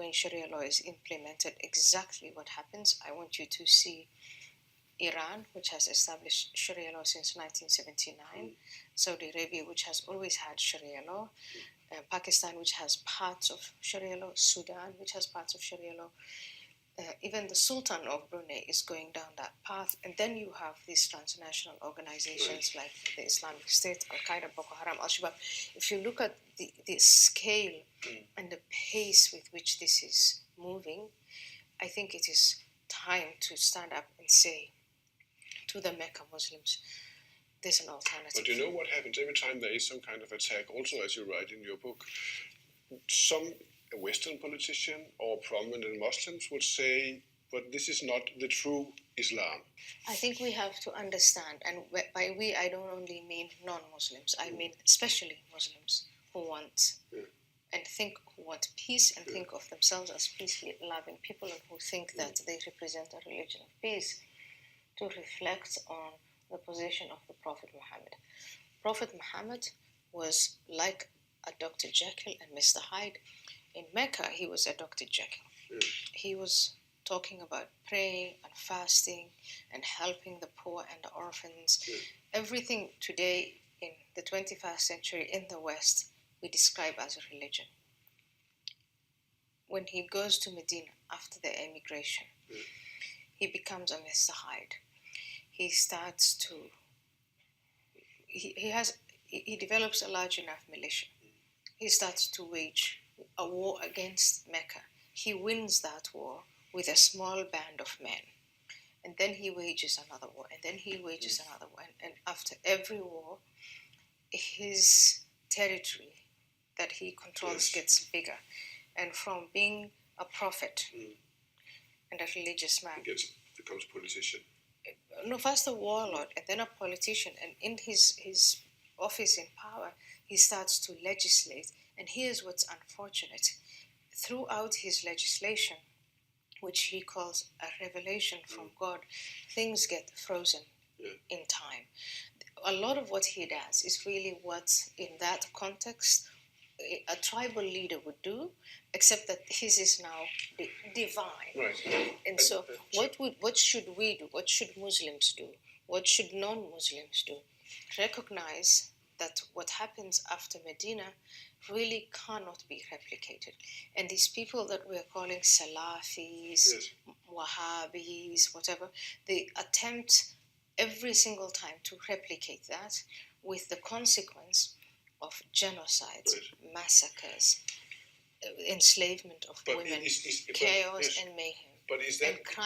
when Sharia law is implemented, exactly what happens. I want you to see Iran, which has established Sharia law since 1979, Saudi Arabia, which has always had Sharia law, Pakistan, which has parts of Sharia law, Sudan, which has parts of Sharia law. Even the Sultan of Brunei is going down that path. And then you have these transnational organizations like the Islamic State, Al-Qaeda, Boko Haram, Al-Shabaab. If you look at the scale and the pace with which this is moving, I think it is time to stand up and say to the Mecca Muslims, there's an alternative. But you know what happens every time there is some kind of attack, also as you write in your book, some Western politician or prominent Muslims would say, but this is not the true Islam. I think we have to understand, and by we I don't only mean non-Muslims, I mean especially Muslims who want and who want peace and think of themselves as peace-loving people and who think that they represent a religion of peace, to reflect on the position of the Prophet Muhammad. Prophet Muhammad was like a Dr. Jekyll and Mr. Hyde. In Mecca, he was a Dr. Jekyll. He was talking about praying and fasting and helping the poor and the orphans. Everything today in the 21st century in the West, we describe as a religion. When he goes to Medina after the emigration, he becomes a Mr. Hyde. He starts to, he develops a large enough militia. He starts to wage a war against Mecca. He wins that war with a small band of men. And then he wages another war, and then he wages another war. And after every war, his territory that he controls gets bigger. And from being a prophet and a religious man, He becomes a politician. No, first a warlord and then a politician. And in his office in power, he starts to legislate. And here's what's unfortunate. Throughout his legislation, which he calls a revelation from God, things get frozen in time. A lot of what he does is really what, in that context, a tribal leader would do, except that his is now divine. Right. And so what should we do? What should Muslims do? What should non-Muslims do? Recognize that what happens after Medina really cannot be replicated. And these people that we're calling Salafis, Wahhabis, whatever, they attempt every single time to replicate that with the consequence of genocides, massacres, enslavement of women, chaos and mayhem. But is that... and crime.